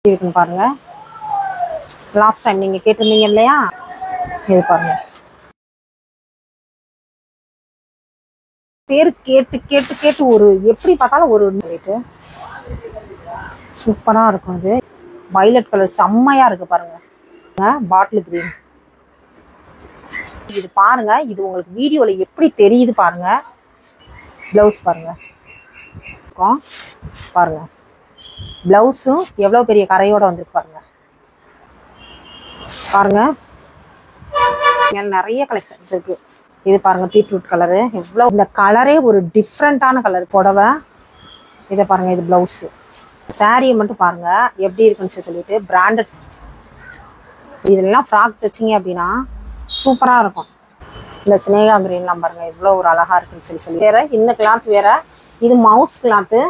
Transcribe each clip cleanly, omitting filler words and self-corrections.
இருக்குன்னு பாருங்க. Last time நீங்க கேட்டிருந்தீங்க இல்லையா, இது பாருங்க. பேர் கேட்டு கேட்டு கேட்டு ஒரு எப்படி பார்த்தாலும் ஒரு சொல்லிட்டு சூப்பரா இருக்கும். இது வயலட் கலர் செம்மையா இருக்கு பாருங்க. Bottle green. இது பாருங்க, இது உங்களுக்கு வீடியோல எப்படி தெரியுது பாருங்க. பிளவுஸ் பாருங்க பாருங்க, பிளவுஸும் எவ்வளவு பெரிய கரையோட வந்திருக்கு பாருங்க. பாருங்க நிறைய கலெக்ஷன்ஸ் இருக்கு. இது பாருங்க, பீட்ரூட் கலரு எவ்வளவு, இந்த கலரே ஒரு டிஃப்ரெண்டான கலர் புடவை. இதை பாருங்க, இது பிளவுஸ். சாரியை மட்டும் பாருங்க எப்படி இருக்குன்னு சொல்லிட்டு பிராண்டட். இதெல்லாம் ஃப்ராக் தைச்சிங்க அப்படின்னா சூப்பரா இருக்கும். இந்த ஸ்னேகா கிரீன்லாம் பாருங்க எவ்வளோ ஒரு அழகா இருக்குன்னு சொல்லி வேற. இந்த கிளாத் வேற, இது மவுஸ் கிளாத்து.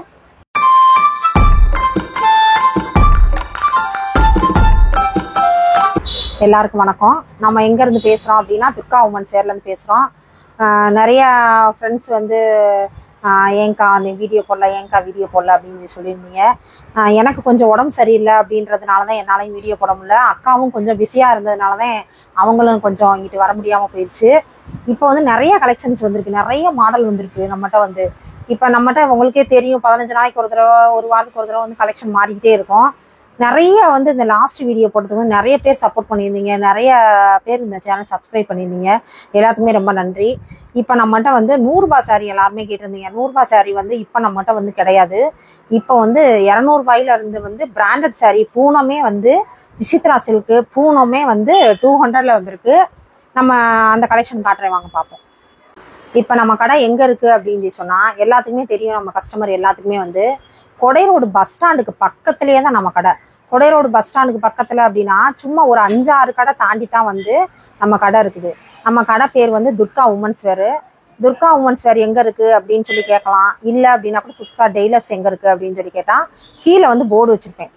எல்லாருக்கும் வணக்கம். நம்ம எங்க இருந்து பேசுறோம் அப்படின்னா துர்கா உமன்ஸ் வேர்ல இருந்து பேசுறோம். நிறைய ஃப்ரெண்ட்ஸ் வந்து ஏங்கா நீ வீடியோ போடல அப்படின்னு சொல்லியிருந்தீங்க. எனக்கு கொஞ்சம் உடம்பு சரியில்லை அப்படின்றதுனால தான் என்னாலையும் வீடியோ போட முடியல. அக்காவும் கொஞ்சம் பிஸியாக இருந்ததுனால தான் அவங்களும் கொஞ்சம் இங்கிட்டு வர முடியாமல் போயிடுச்சு. இப்போ வந்து நிறைய கலெக்ஷன்ஸ் வந்திருக்கு, நிறைய மாடல் வந்திருக்கு நம்மகிட்ட வந்து. இப்போ நம்மகிட்ட உங்களுக்கே தெரியும், 15 நாளைக்கு ஒரு தடவை, ஒரு வாரத்துக்கு ஒரு தடவை வந்து கலெக்ஷன் மாறிக்கிட்டே இருக்கும். நிறைய வந்து இந்த லாஸ்ட் வீடியோ போட்டதுக்கு வந்து நிறைய பேர் சப்போர்ட் பண்ணியிருந்தீங்க, நிறைய பேர் இந்த சேனல் சப்ஸ்கிரைப் பண்ணியிருந்தீங்க. எல்லாத்துக்குமே ரொம்ப நன்றி. இப்போ நம்மகிட்ட வந்து 100 ரூபாய் சாரீ எல்லாருமே கேட்டிருந்தீங்க. 100 ரூபாய் சாரீ வந்து இப்போ நம்மகிட்ட வந்து கிடையாது. இப்போ வந்து 200 ரூபாயில இருந்து வந்து பிராண்டட் சாரீ பூனமே வந்து விசித்ரா சில்க்கு பூனமே வந்து 200ல வந்திருக்கு. நம்ம அந்த கலெக்ஷன் காட்டுறேன், வாங்க பார்ப்போம். இப்போ நம்ம கடை எங்கே இருக்குது அப்படின்னு சொன்னால் எல்லாத்துக்குமே தெரியும். நம்ம கஸ்டமர் எல்லாத்துக்குமே வந்து கொடை ரோடு பஸ் ஸ்டாண்டுக்கு பக்கத்துலேயே தான் நம்ம கடை. கொடை ரோடு பஸ் ஸ்டாண்டுக்கு பக்கத்தில் அப்படின்னா சும்மா ஒரு 5-6 கடை தாண்டி தான் வந்து நம்ம கடை இருக்குது. நம்ம கடை பேர் வந்து Durga women's wear. Durga women's wear எங்கே இருக்குது அப்படின்னு சொல்லி கேட்கலாம். இல்லை அப்படின்னா கூட துர்கா டெய்லர்ஸ் எங்கே இருக்குது அப்படின்னு சொல்லி கேட்டால் கீழே வந்து போர்டு வச்சுருப்பேன்.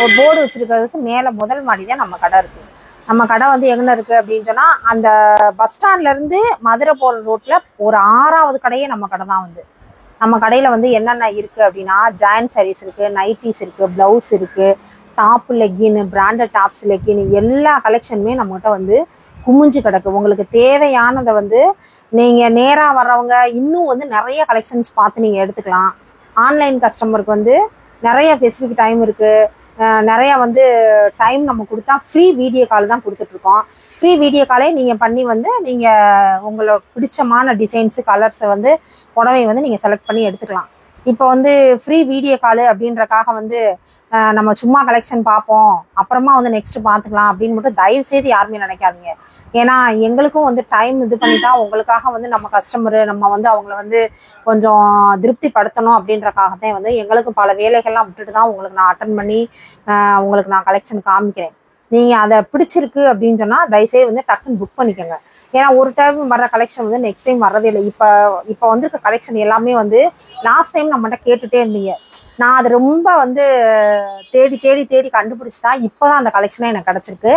ஒரு போர்டு வச்சுருக்கிறதுக்கு மேலே முதல் மாடி தான் நம்ம கடை இருக்குது. நம்ம கடை வந்து எங்கே இருக்குது அப்படின்னு சொன்னால் அந்த பஸ் ஸ்டாண்ட்லேருந்து மதுரை போகிற ரோட்டில் ஒரு 6வது கடையே நம்ம கடை தான் வந்து. நம்ம கடையில் வந்து என்னென்ன இருக்குது அப்படின்னா ஜாயின்ட் சாரீஸ் இருக்குது, நைட்டிஸ் இருக்குது, ப்ளவுஸ் இருக்குது, டாப்பு லெக்கின்னு, பிராண்டட் டாப்ஸ் லெக்கின்னு எல்லா கலெக்ஷனுமே நம்மகிட்ட வந்து குமிஞ்சு கிடக்கு. உங்களுக்கு தேவையானதை வந்து நீங்கள் நேராக வர்றவங்க இன்னும் வந்து நிறைய கலெக்ஷன்ஸ் பார்த்து நீங்கள் எடுத்துக்கலாம். ஆன்லைன் கஸ்டமருக்கு வந்து நிறைய ஸ்பெசிஃபிக் டைம் இருக்குது. நிறையா வந்து டைம் நம்ம கொடுத்தா ஃப்ரீ வீடியோ கால் தான் கொடுத்துட்ருக்கோம். ஃப்ரீ வீடியோ காலே நீங்கள் பண்ணி வந்து நீங்கள் உங்களோட பிடிச்சமான டிசைன்ஸு கலர்ஸை வந்து புடவை வந்து நீங்கள் செலக்ட் பண்ணி எடுத்துக்கலாம். இப்போ வந்து ஃப்ரீ வீடியோ காலு அப்படின்றக்காக வந்து நம்ம சும்மா கலெக்ஷன் பார்ப்போம் அப்புறமா வந்து நெக்ஸ்ட் பார்த்துக்கலாம் அப்படின்னு மட்டும் தயவு செய்து யாருமே நினைக்காதீங்க. ஏன்னா எங்களுக்கும் வந்து டைம் இது பண்ணி தான் உங்களுக்காக வந்து நம்ம கஸ்டமரு நம்ம வந்து அவங்கள வந்து கொஞ்சம் திருப்திப்படுத்தணும் அப்படின்றக்காகத்தான் வந்து எங்களுக்கு பல வேலைகள்லாம் விட்டுட்டு தான் உங்களுக்கு நான் அட்டன் பண்ணி உங்களுக்கு நான் கலெக்ஷன் காமிக்கிறேன். நீங்கள் அதை பிடிச்சிருக்கு அப்படின்னு சொன்னால் தயவுசெய்து வந்து டக்குன்னு புக் பண்ணிக்கோங்க. ஏன்னா ஒரு டைம் வர்ற கலெக்ஷன் வந்து நெக்ஸ்ட் டைம் வர்றதே இல்லை. இப்போ வந்திருக்க கலெக்ஷன் எல்லாமே வந்து லாஸ்ட் டைம் நம்மகிட்ட கேட்டுகிட்டே இருந்தீங்க. நான் அது ரொம்ப வந்து தேடி தேடி தேடி கண்டுபிடிச்சி தான் இப்போ தான் அந்த கலெக்ஷனே எனக்கு கிடச்சிருக்கு.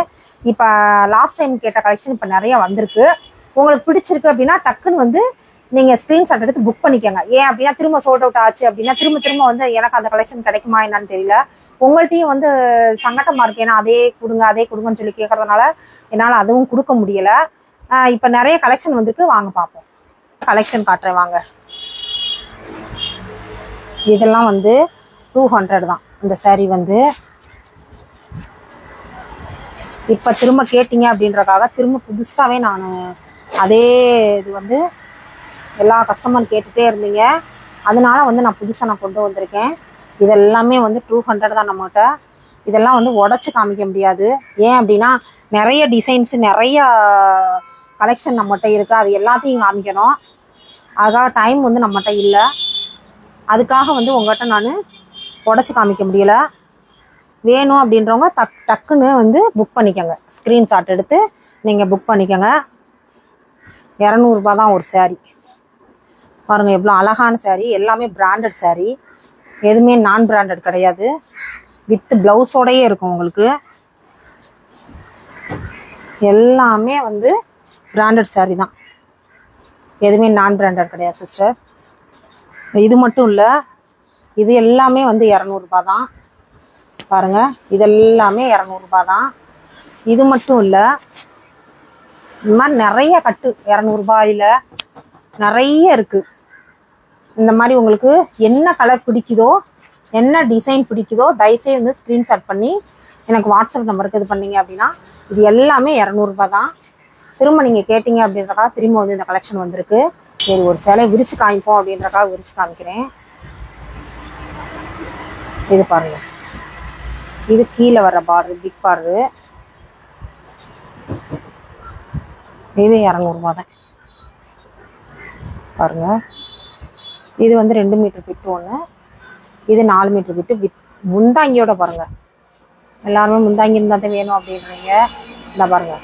இப்போ லாஸ்ட் டைம் கேட்ட கலெக்ஷன் இப்போ நிறைய வந்திருக்கு. உங்களுக்கு பிடிச்சிருக்கு அப்படின்னா டக்குன்னு வந்து நீங்கள் ஸ்க்ரீன்ஷாட் எடுத்து புக் பண்ணிக்கோங்க. ஏன் அப்படின்னா திரும்ப சோல்ட் அவுட் ஆச்சு அப்படின்னா திரும்ப வந்து எனக்கு அந்த கலெக்ஷன் கிடைக்குமா என்னன்னு தெரியல. உங்கள்கிட்டையும் வந்து சங்கட்டமாக இருக்கு. ஏன்னா அதே கொடுங்கன்னு சொல்லி கேட்கறதுனால என்னால் அதுவும் கொடுக்க முடியலை. இப்போ நிறைய கலெக்ஷன் வந்திருக்கு, வாங்க பார்ப்போம். கலெக்ஷன் காட்டுறேன் வாங்க. இதெல்லாம் வந்து 200 தான் இந்த சாரீ வந்து. இப்போ திரும்ப கேட்டிங்க அப்படின்றக்காக திரும்ப புதுசாகவே நான் அதே இது வந்து எல்லா கஸ்டமரும் கேட்டுகிட்டே இருந்தீங்க. அதனால வந்து நான் புதுசாக கொண்டு வந்திருக்கேன். இதெல்லாமே வந்து 200 தான் நம்மகிட்ட. இதெல்லாம் வந்து உடச்சி காமிக்க முடியாது. ஏன் அப்படின்னா நிறைய டிசைன்ஸு நிறைய கலெக்ஷன் நம்மகிட்ட இருக்குது. அது எல்லாத்தையும் காமிக்கணும். அதுக்காக டைம் வந்து நம்மகிட்ட இல்லை. அதுக்காக வந்து உங்கள்கிட்ட நான் உடச்சி காமிக்க முடியலை. வேணும் அப்படின்றவங்க டக்குன்னு வந்து புக் பண்ணிக்கோங்க. ஸ்க்ரீன்ஷாட் எடுத்து நீங்கள் புக் பண்ணிக்கோங்க. 200 ரூபாய் தான் ஒரு சாரீ. பாருங்கள் எவ்வளோ அழகான சாரீ. எல்லாமே பிராண்டட் சாரீ, எதுவுமே நான் பிராண்டட் கிடையாது. வித் ப்ளவுஸோடையே இருக்கும் உங்களுக்கு. எல்லாமே வந்து பிராண்டட் சாரீ தான், எதுவுமே நான் பிராண்டட் கிடையாது சிஸ்டர். இது மட்டும் இல்லை, இது எல்லாமே வந்து 200 ரூபாய் தான். பாருங்க, இதெல்லாமே 200 ரூபாய் தான். இது மட்டும் இல்லை, இந்த மாதிரி நிறைய கட்டு 200 ரூபாயில நிறைய இருக்கு. இந்த மாதிரி உங்களுக்கு என்ன கலர் பிடிக்குதோ, என்ன டிசைன் பிடிக்குதோ, தயவுசெய்து வந்து ஸ்க்ரீன்ஷாட் பண்ணி எனக்கு வாட்ஸ்அப் நம்பருக்கு இது பண்ணீங்க அப்படின்னா இது எல்லாமே 200 ரூபாய் தான். திரும்ப நீங்கள் கேட்டீங்க அப்படின்றக்காக திரும்ப வந்து இந்த கலெக்ஷன் வந்திருக்கு. சரி, ஒரு சேலை விரிச்சு காமிப்போம் அப்படின்றக்காக விரிச்சு காமிக்கிறேன். இது பாருங்க, இது கீழே வர்ற பார்டர், பிக் பார்டரு. இது 200 ரூபாய் தான். பாருங்க, இது வந்து 2 மீட்டர் பிட்டு ஒன்று, இது 4 மீட்டர் பிட்டு வித் முந்தாங்கியோட. பாருங்க, எல்லாருமே முந்தாங்கி இருந்தால் தான் வேணும் அப்படின்றீங்க. இந்த பாருங்க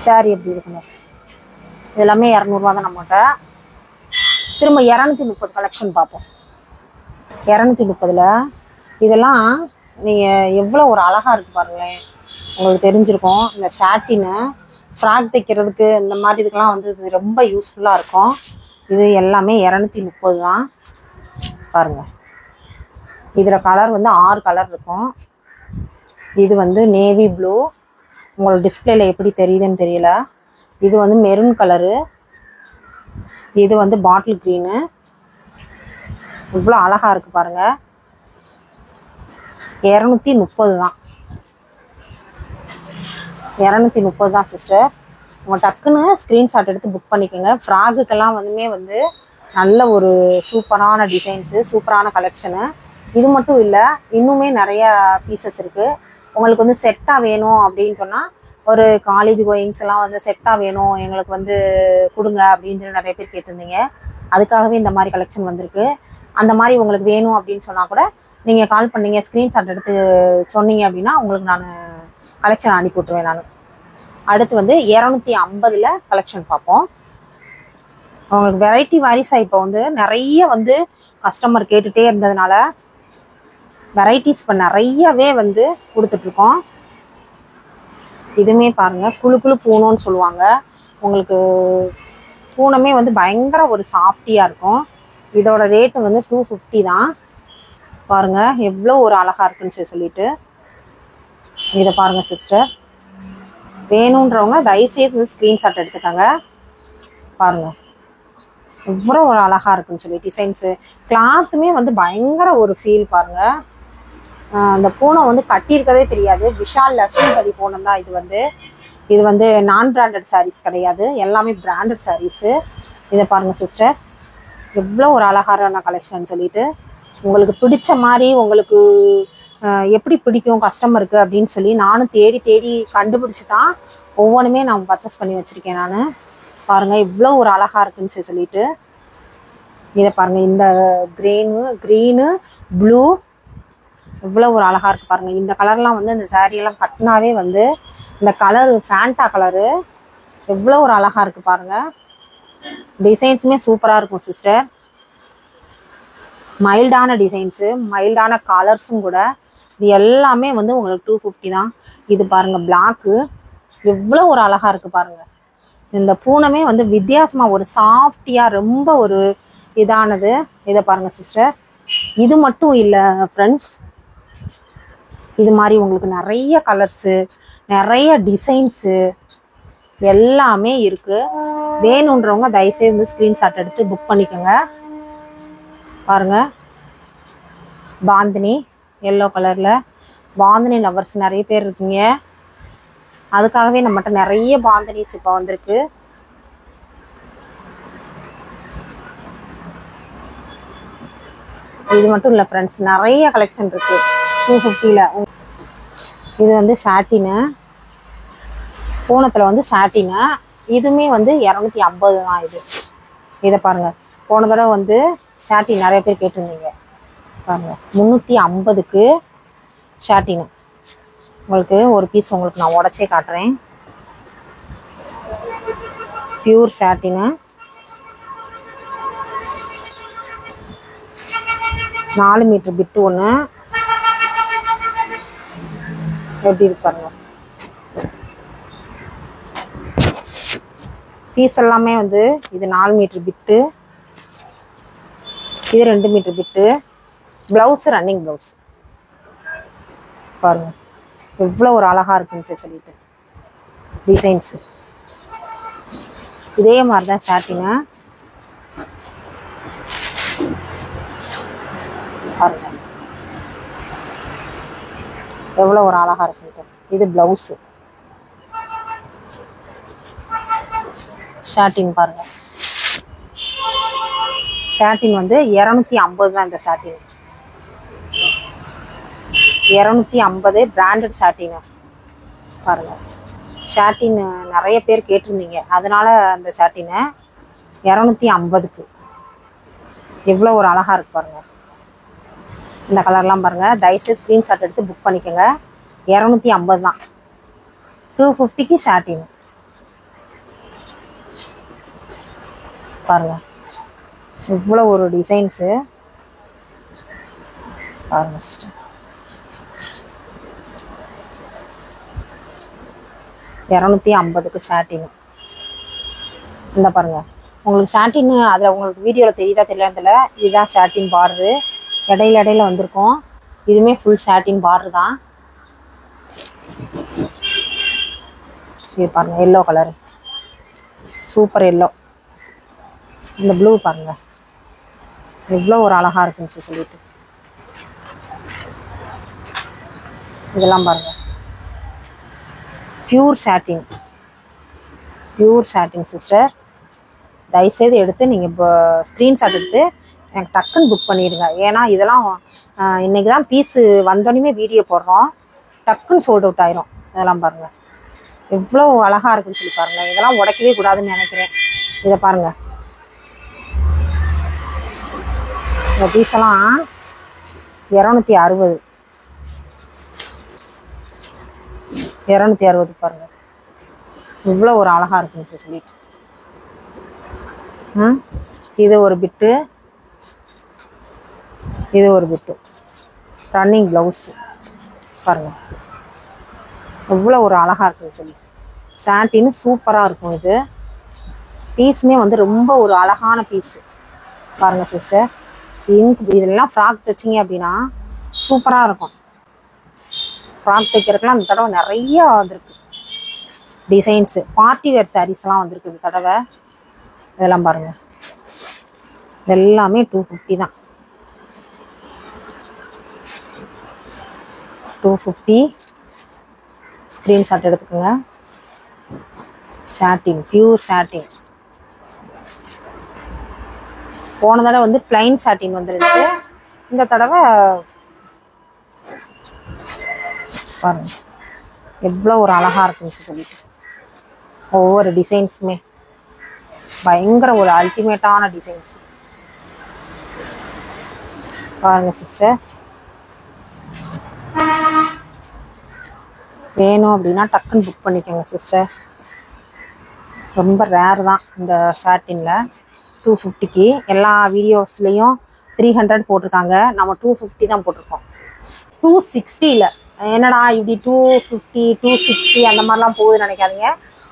சாரி எப்படி இருக்கணும். இது எல்லாமே 200 ரூபா தான் நம்மகிட்ட. திரும்ப 230 கலெக்ஷன் பார்ப்போம். 230ல் இதெல்லாம் நீங்கள் எவ்வளோ ஒரு அழகாக இருக்குது பாருங்களேன். உங்களுக்கு தெரிஞ்சிருக்கும், இந்த ஷாட்டின்னு ஃப்ராக் தைக்கிறதுக்கு இந்த மாதிரி இதுக்கெல்லாம் வந்து இது ரொம்ப யூஸ்ஃபுல்லாக இருக்கும். இது எல்லாமே 230 தான். பாருங்கள், இதில் கலர் வந்து 6 கலர் இருக்கும். இது வந்து நேவி ப்ளூ, உங்களுக்கு டிஸ்பிளேல எப்படி தெரியுதுன்னு தெரியல. இது வந்து மெரூன் கலரு, இது வந்து பாட்டில் க்ரீனு. இவ்வளோ அழகாக இருக்குது பாருங்கள். 230 தான். 230 தான் சிஸ்டர். உங்கள் டக்குன்னு ஸ்க்ரீன்ஷாட் எடுத்து புக் பண்ணிக்கோங்க. ஃப்ராகுக்கெல்லாம் வந்து நல்ல ஒரு சூப்பரான டிசைன்ஸு, சூப்பரான கலெக்ஷனு. இது மட்டும் இல்லை, இன்னுமே நிறையா பீசஸ் இருக்குது. உங்களுக்கு வந்து செட்டாக வேணும் அப்படின்னு சொன்னால், ஒரு காலேஜ் கோயிங்ஸ் எல்லாம் வந்து செட்டாக வேணும் எங்களுக்கு வந்து கொடுங்க அப்படின்னு சொல்லி நிறைய பேர் கேட்டிருந்தீங்க. அதுக்காகவே இந்த மாதிரி கலெக்ஷன் வந்திருக்கு. அந்த மாதிரி உங்களுக்கு வேணும் அப்படின்னு சொன்னால் கூட நீங்கள் கால் பண்ணீங்க, ஸ்க்ரீன்ஷாட் எடுத்து சொன்னீங்க அப்படின்னா உங்களுக்கு நான் கலெக்ஷன் அனுப்பி விட்டுருவேன் நான். அடுத்து வந்து 250ல் கலெக்ஷன் பார்ப்போம். உங்களுக்கு வெரைட்டி வாரிஸாக இப்போ வந்து நிறைய வந்து கஸ்டமர் கேட்டுகிட்டே இருந்ததுனால வெரைட்டிஸ் இப்போ நிறையவே வந்து கொடுத்துட்ருக்கோம். இதுவுமே பாருங்கள், குழு குழு பூனோன்னு சொல்லுவாங்க. உங்களுக்கு பூனமே வந்து பயங்கர ஒரு சாஃப்டியாக இருக்கும். இதோட ரேட்டு வந்து 250 தான். பாருங்கள் எவ்வளோ ஒரு அழகாக இருக்குன்னு சொல்லிட்டு. இதை பாருங்கள் சிஸ்டர், வேணுன்றவங்க தயவுசெய்து ஸ்க்ரீன்ஷாட் எடுத்துக்கோங்க. பாருங்கள் எவ்வளோ ஒரு அழகாக இருக்குன்னு சொல்லி டிசைன்ஸு. கிளாத்துமே வந்து பயங்கர ஒரு ஃபீல் பாருங்கள். அந்த பூனம் வந்து கட்டியிருக்கதே தெரியாது. விஷால் லட்சுமிபதி பூனம் தான் இது வந்து நான் பிராண்டட் சாரீஸ் கிடையாது, எல்லாமே பிராண்டட் சாரீஸு. இதை பாருங்கள் சிஸ்டர், எவ்வளோ ஒரு அழகான கலெக்ஷன் சொல்லிட்டு. உங்களுக்கு பிடிச்ச மாதிரி உங்களுக்கு எப்படி பிடிக்கும் கஸ்டமருக்கு அப்படின்னு சொல்லி நானும் தேடி தேடி கண்டுபிடிச்சி தான் ஒவ்வொன்றுமே நான் பர்ச்சேஸ் பண்ணி வச்சுருக்கேன் நான். பாருங்கள் இவ்வளோ ஒரு அழகாக இருக்குன்னு சொல்லிட்டு. இதை பாருங்கள், இந்த க்ரீனு ப்ளூ இவ்வளோ ஒரு அழகாக இருக்குது பாருங்கள். இந்த கலர்லாம் வந்து இந்த சாரியெல்லாம் கட்டினாவே வந்து இந்த கலரு ஃபேண்டா கலரு எவ்வளோ ஒரு அழகாக இருக்குது பாருங்கள். டிசைன்ஸுமே சூப்பராக இருக்கும் சிஸ்டர். மைல்டான டிசைன்ஸு, மைல்டான கலர்ஸும் கூட. இது எல்லாமே வந்து உங்களுக்கு 250 தான். இது பாருங்கள் பிளாக்கு எவ்வளோ ஒரு அழகாக இருக்குது பாருங்கள். இந்த பூனமே வந்து வித்தியாசமாக ஒரு சாஃப்டியாக ரொம்ப ஒரு இதானது. இதை பாருங்கள் சிஸ்டர். இது மட்டும் இல்லை ஃப்ரெண்ட்ஸ், இது மாதிரி உங்களுக்கு நிறைய கலர்ஸு, நிறைய டிசைன்ஸு எல்லாமே இருக்குது. வேணுன்றவங்க தயவுசெய்து ஸ்க்ரீன்ஷாட் எடுத்து புக் பண்ணிக்கோங்க. பாருங்கள் பாந்தினி எல்லோ கலரில். பாந்தினி லவர்ஸ் நிறைய பேர் இருக்கீங்க, அதுக்காகவே நம்மகிட்ட நிறைய பாந்தினிஸ் இப்போ வந்திருக்கு. இது மட்டும் இல்லை ஃப்ரெண்ட்ஸ், நிறைய கலெக்ஷன் இருக்குது 250ல். இது வந்து ஷாட்டினு, பூனத்தில் வந்து ஷாட்டினு. இதுவுமே வந்து 250 தான் இது. இதை பாருங்கள், போன தடவை வந்து ஷாட்டின் நிறைய பேர் கேட்டிருந்தீங்க. பாருங்கள் 350க்கு ஷாட்டினு. உங்களுக்கு ஒரு பீஸ் உங்களுக்கு நான் உடச்சே காட்டுறேன். பியூர் ஷாட்டினு, 4 மீட்டர் பிட்டு ஒன்று. எப்படி இருப்பாருங்க பீஸ் எல்லாமே வந்து. இது 4 மீட்டர் பிட்டு, இது 2 metre bit. Blouse running blouse. பாருங்க எவ்வளோ ஒரு அழகாக இருக்குன்னு சொல்லிட்டு டிசைன்ஸு. இதே மாதிரி தான் ஷாட்டிங்க பாருங்க எவ்வளோ ஒரு அழகாக இருக்குன்ட்டு. இது ப்ளவுஸு ஷாட்டின் பாருங்க. ஷாட்டின் வந்து 250 தான். இந்த ஷாட்டின் 250 பிராண்டட் ஷாட்டின் பாருங்க. ஷாட்டின் நிறைய பேர் கேட்டிருந்தீங்க, அதனால அந்த ஷாட்டினை 250க்கு எவ்வளோ ஒரு அழகாக இருக்கு பாருங்க. இந்த கலர்லாம் பாருங்க. தயவுசெய்து ஸ்க்ரீன்ஷாட் எடுத்து புக் பண்ணிக்கோங்க. 250 தான். 250க்கு ஷாட்டின் பாருங்க. இவ்வளோ ஒரு டிசைன்ஸு பாருங்க சிஸ்டர். 250க்கு ஷாட்டின். இந்த பாருங்க உங்களுக்கு ஷாட்டின் அதில் உங்களுக்கு வீடியோவில் தெரியுதா தெரியல. இதுதான் ஷாட்டின் பார்டரு. இடையில வந்திருக்கும். இதுவுமே ஃபுல் ஷாட்டின் பார்டரு தான். இது பாருங்க எல்லோ கலரு சூப்பர் எல்லோ. இந்த ப்ளூ பாருங்க எவ்வளோ ஒரு அழகாக இருக்குன்னு சொல்லிட்டு. இதெல்லாம் பாருங்க pure satin. Pure satin sister. தயவுசெய்து எடுத்து நீங்கள் இப்போ ஸ்க்ரீன்ஷாட் எடுத்து எனக்கு டக்குன்னு புக் பண்ணிடுங்க. ஏன்னா இதெல்லாம் இன்றைக்கி தான் பீஸு வந்தோடனே வீடியோ போடுறோம். டக்குன்னு சோல்ட் அவுட் ஆயிரும். இதெல்லாம் பாருங்கள் எவ்வளோ அழகாக இருக்குன்னு சொல்லி பாருங்கள். இதெல்லாம் உடைக்கவே கூடாதுன்னு நினைக்கிறேன். இதை பாருங்கள். இந்த பீஸெல்லாம் 260 பாருங்கள். இவ்வளோ ஒரு அழகாக இருக்குன்னு சொல்லிட்டு. இது ஒரு பிட்டு, இது ஒரு பிட்டு. ரன்னிங் ப்ளவுஸு பாருங்கள் எவ்வளோ ஒரு அழகாக இருக்குன்னு சொல்லி. சாட்டின்னு சூப்பராக இருக்கும். இது பீஸுமே வந்து ரொம்ப ஒரு அழகான பீஸு பாருங்கள் சிஸ்டர். இதெல்லாம் ஃப்ராக் தைச்சிங்க அப்படின்னா சூப்பராக இருக்கும். ஃப்ராக் தைக்கிறதுக்குலாம் இந்த தடவை நிறையா வந்திருக்கு டிசைன்ஸு. பார்ட்டி வேர் சாரீஸ்லாம் வந்திருக்கு இந்த தடவை. இதெல்லாம் பாருங்கள் எல்லாமே 250 தான். 250 ஸ்க்ரீன்ஷாட் எடுத்துக்கோங்க. சாட்டின் பியூர் சாட்டின். போன தடவை வந்து பிளைன் சாட்டின் வந்துருச்சு. இந்த தடவை பாருங்க எவ்வளோ ஒரு அழகாக இருக்குன்னு சொல்லிட்டு. ஒவ்வொரு டிசைன்ஸுமே பயங்கர ஒரு அல்டிமேட்டான டிசைன்ஸ் பாருங்க சிஸ்டர். வேணும் அப்படின்னா டக்குன்னு புக் பண்ணிக்கோங்க சிஸ்டர். ரொம்ப ரேர் தான் இந்த ஷாட்டினில். 250க்கு எல்லா வீடியோஸ்லேயும் 300 போட்டிருக்காங்க. நம்ம 250 தான் போட்டிருக்கோம். 260ல் என்னடா இப்படி 250 260 அந்த மாதிரிலாம் போகுதுன்னு நினைக்காதீங்க.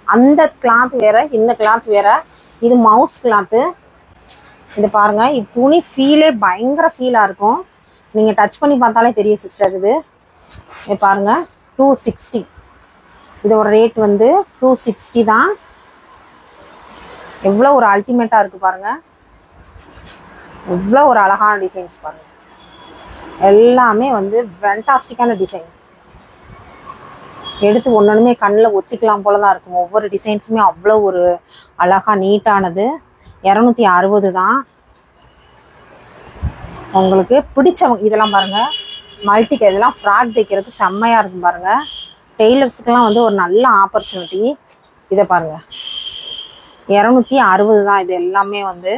அந்த கிளாத் வேற, இந்த கிளாத் வேற. இது மவுஸ் கிளாத்து. இது பாருங்க. இது துணி ஃபீலே பயங்கர ஃபீலாக இருக்கும். நீங்கள் டச் பண்ணி பார்த்தாலே தெரியும் சிஸ்டர். இது பாருங்க 260. இதோட ரேட் வந்து 260 தான். எவ்வளோ ஒரு அல்டிமேட்டாக இருக்குது பாருங்கள். எவ்வளோ ஒரு அழகான டிசைன்ஸ் பாருங்கள். எல்லாமே வந்து ஃபேண்டாஸ்டிக்கான டிசைன். எடுத்து ஒன்றுமே கண்ணில் ஒத்திக்கலாம் போல தான் இருக்கும். ஒவ்வொரு டிசைன்ஸுமே அவ்வளோ ஒரு அழகாக நீட்டானது. 260 தான். உங்களுக்கு பிடிச்சவங்க இதெல்லாம் பாருங்கள். மல்டிக்கு இதெல்லாம் ஃப்ராக் தைக்கிறதுக்கு செம்மையாக இருக்கும் பாருங்கள். டெய்லர்ஸுக்கெல்லாம் வந்து ஒரு நல்ல ஆப்பர்ச்சுனிட்டி. இதை பாருங்கள் 260 தான். இது எல்லாமே வந்து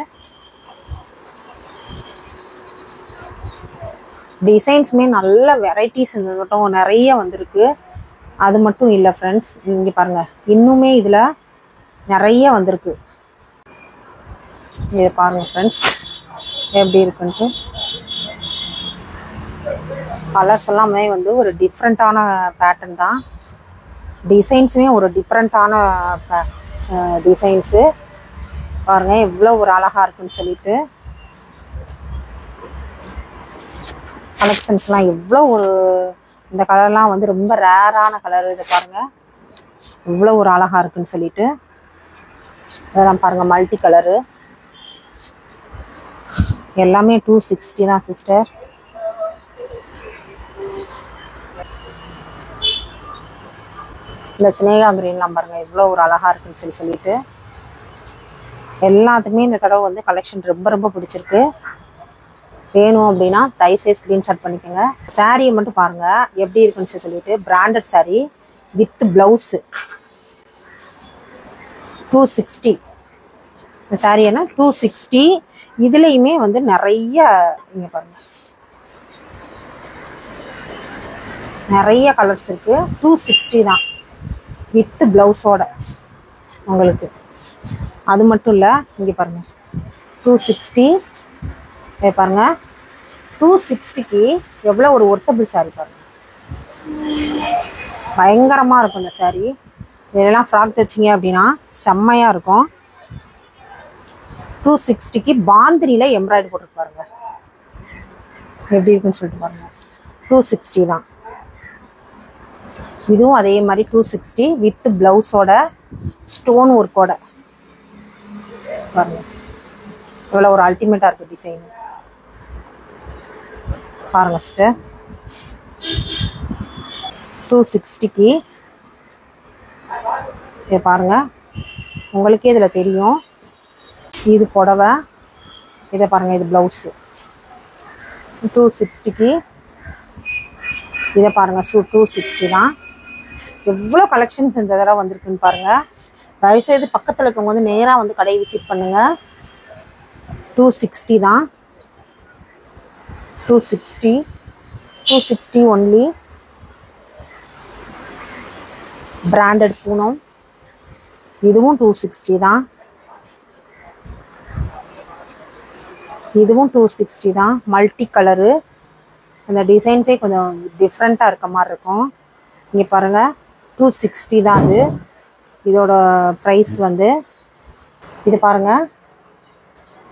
டிசைன்ஸுமே நல்ல வெரைட்டிஸ் இந்த மட்டும் நிறைய வந்திருக்கு. அது மட்டும் இல்லை ஃப்ரெண்ட்ஸ், இங்கே பாருங்கள் இன்னுமே இதில் நிறைய வந்திருக்கு. இதை பாருங்கள் ஃப்ரெண்ட்ஸ் எப்படி இருக்குன்ட்டு. கலர்ஸ் எல்லாமே வந்து ஒரு டிஃப்ரெண்ட்டான பேட்டர்ன் தான். டிசைன்ஸுமே ஒரு டிஃப்ரெண்ட்டான டிசைன்ஸு பாருங்கள் எவ்வளோ ஒரு அழகாக இருக்குன்னு சொல்லிட்டு. கலெக்ஷன்ஸ்லாம் எவ்வளோ ஒரு இந்த கலர்லாம் வந்து ரொம்ப ரேரான கலர். இதை பாருங்க இவ்வளோ ஒரு அழகா இருக்குன்னு சொல்லிட்டு. இதெல்லாம் பாருங்க மல்டி கலரு. எல்லாமே 260 தான் சிஸ்டர். இந்த ஸ்னேகா கிரீன்லாம் பாருங்க இவ்வளோ ஒரு அழகா இருக்குன்னு சொல்லிட்டு. எல்லாத்துக்குமே இந்த தடவை வந்து கலெக்ஷன் ரொம்ப ரொம்ப பிடிச்சிருக்கு. வேணும் அப்படின்னா தயவுசெய்து ஸ்க்ரீன்ஷாட் பண்ணிக்கோங்க. சாரியை மட்டும் பாருங்க எப்படி இருக்குன்னு சொல்லிட்டு. Branded sari with blouse 260. இந்த சாரீ என்ன 260. இதுலேயுமே வந்து நிறைய இங்கே பாருங்க நிறைய கலர்ஸ் இருக்கு. 260 தான் வித் பிளவுஸோட உங்களுக்கு. அது மட்டும் இல்லை இங்கே பாருங்க 260. பாருங்க 260க்கு எவ்வளோ ஒரு ஒர்த்தபிள் சாரீ பாருங்க. பயங்கரமாக இருக்கும் இந்த சாரீ. இதெல்லாம் ஃப்ராக் தைச்சிங்க அப்படின்னா செம்மையாக இருக்கும். 260க்கு பாந்திரியில் எம்ப்ராய்டரி போட்டு பாருங்க எப்படி இருக்குன்னு சொல்லிட்டு பாருங்க. 260 தான். இதுவும் அதே மாதிரி 260 வித் பிளவுஸோட ஸ்டோன் ஒர்க்கோட பாருங்க இவ்வளோ ஒரு அல்டிமேட்டாக இருக்குது டிசைன் பாருங்க சிஸ்டர். 260க்கு இதை பாருங்க உங்களுக்கே இதில் தெரியும். இது புடவை, இதை பாருங்க இது ப்ளவுஸு. 260க்கு இதை பாருங்க 260 தான். எவ்வளோ கலெக்ஷன்ஸ் இந்த தடவை வந்திருக்குன்னு பாருங்க. தயவுசெய்து பக்கத்தில் இருக்கவங்க வந்து நேராக வந்து கடையை விசிட் பண்ணுங்க. 260 தான். 260 ஒன்லி. பிராண்டட் பூனம். இதுவும் 260 தான். இதுவும் 260 தான். Multi colour. இந்த டிசைன்ஸே கொஞ்சம் டிஃப்ரெண்ட்டாக இருக்க மாதிரி இருக்கும். இங்கே பாருங்கள் 260 தான் அது. இதோட ப்ரைஸ் வந்து இது பாருங்கள்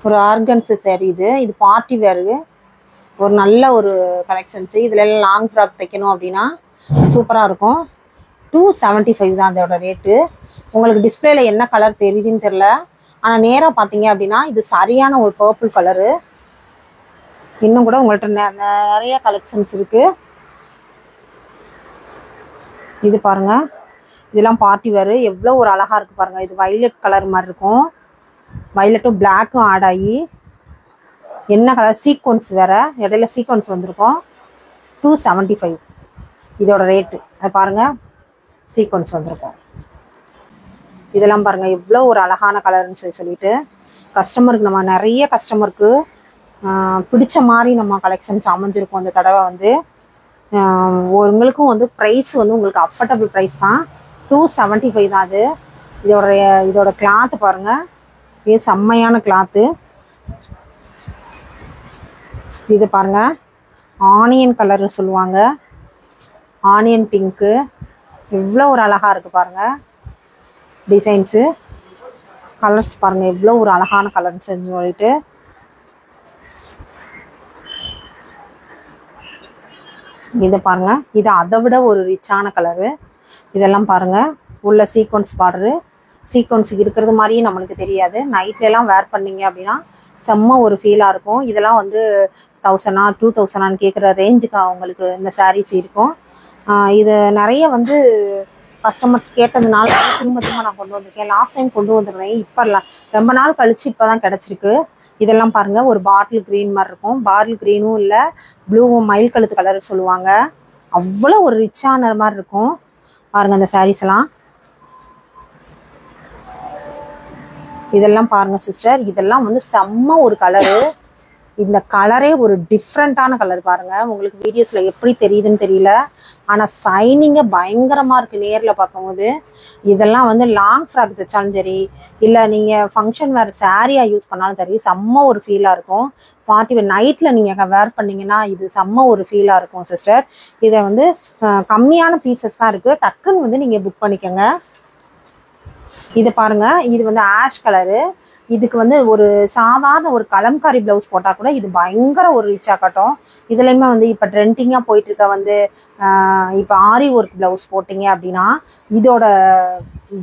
ஒரு ஆர்கன்ஸு சாரி. இது பார்ட்டி வேரு. ஒரு நல்ல ஒரு கலெக்ஷன்ஸு. இதில் எல்லாம் லாங் ஃப்ராக் தைக்கணும் அப்படின்னா சூப்பராக இருக்கும். 275 தான் அதோட ரேட்டு. உங்களுக்கு டிஸ்பிளேல என்ன கலர் தெரியுதுன்னு தெரில. ஆனால் நேராக பார்த்தீங்க அப்படின்னா இது சரியான ஒரு பர்பிள் கலரு. இன்னும் கூட உங்கள்கிட்ட நிறைய கலெக்ஷன்ஸ் இருக்குது. இது பாருங்கள் இதெல்லாம் பார்ட்டி வேறு. எவ்வளோ ஒரு அழகாக இருக்குது பாருங்கள். இது வைலட் கலர் மாதிரி இருக்கும். வைலட்டும் பிளாக்கும் ஆட் ஆகி என்ன கலர் சீக்வன்ஸ் வேறு. இடையில சீக்வன்ஸ் வந்திருக்கும். 275 இதோட ரேட்டு. அது பாருங்கள் சீக்வன்ஸ் வந்திருக்கும். இதெல்லாம் பாருங்கள் எவ்வளோ ஒரு அழகான கலர்னு சொல்லிட்டு கஸ்டமருக்கு நம்ம நிறைய கஸ்டமருக்கு பிடிச்ச மாதிரி நம்ம கலெக்ஷன்ஸ் அமைஞ்சிருக்கும். அந்த தடவை வந்து உங்களுக்கும் வந்து ப்ரைஸ் வந்து உங்களுக்கு அஃபர்டபுள் ப்ரைஸ் தான். 275 தான் அது. இதோட கிளாத்து பாருங்கள். இது செம்மையான கிளாத்து. இது பாருங்கள் ஆனியன் கலர்னு சொல்லுவாங்க. Onion pink. எவ்வளோ ஒரு அழகாக இருக்குது பாருங்கள் டிசைன்ஸு. கலர்ஸ் பாருங்கள் எவ்வளோ ஒரு அழகான கலர்னு சொல்லிட்டு. இதை பாருங்கள் இது அதை விட ஒரு ரிச்சான கலரு. இதெல்லாம் பாருங்கள் உள்ள சீக்வன்ஸ் பார்டரு. சீக்வன்ஸ் இருக்கிறது மாதிரியே நம்மளுக்கு தெரியாது. நைட்லலாம் வேர் பண்ணிங்க அப்படின்னா செம்ம ஒரு ஃபீலாக இருக்கும். இதெல்லாம் வந்து 1000 2000 கேட்குற ரேஞ்சுக்கு அவங்களுக்கு இந்த சாரீஸ் இருக்கும். இது நிறைய வந்து கஸ்டமர்ஸ் கேட்டதுனால திரும்ப நான் கொண்டு வந்திருக்கேன். லாஸ்ட் டைம் கொண்டு வந்திருந்தேன். இப்போ ரொம்ப நாள் கழிச்சு இப்போ தான் கிடச்சிருக்கு. இதெல்லாம் பாருங்கள் ஒரு பாட்டில் க்ரீன் மாதிரி இருக்கும். பாட்டில் க்ரீனும் இல்லை ப்ளூவும் மயில் கழுத்து கலர் சொல்லுவாங்க. அவ்வளோ ஒரு ரிச்சான மாதிரி இருக்கும் பாருங்கள் இந்த சாரீஸ் எல்லாம். இதெல்லாம் பாருங்கள் சிஸ்டர். இதெல்லாம் வந்து செம்ம ஒரு கலரு. இந்த கலரே ஒரு டிஃப்ரெண்ட்டான கலர் பாருங்கள். உங்களுக்கு வீடியோஸில் எப்படி தெரியுதுன்னு தெரியல. ஆனால் சைனிங்கே பயங்கரமாக இருக்குது நேரில் பார்க்கும்போது. இதெல்லாம் வந்து லாங் ஃப்ராக் தைச்சாலும் சரி இல்லை நீங்கள் ஃபங்க்ஷன் வேறு சாரியாக யூஸ் பண்ணாலும் சரி செம்ம ஒரு ஃபீலாக இருக்கும். பார்ட்டி வேர் நைட்டில் நீங்கள் வேர் பண்ணிங்கன்னா இது செம்ம ஒரு ஃபீலாக இருக்கும் சிஸ்டர். இதை வந்து கம்மியான பீசஸ் தான் இருக்குது. டக்குன்னு வந்து நீங்கள் புக் பண்ணிக்கோங்க. இது பாருங்கள் இது வந்து ஆஷ் கலரு. இதுக்கு வந்து ஒரு சாதாரண ஒரு கலம்காரி ப்ளவுஸ் போட்டால் கூட இது பயங்கர ஒரு ரிச்சாக காட்டும். இதுலேயுமே வந்து இப்போ ட்ரெண்டிங்காக போயிட்டுருக்க வந்து இப்போ ஆரி ஒர்க் ப்ளவுஸ் போட்டிங்க அப்படின்னா இதோட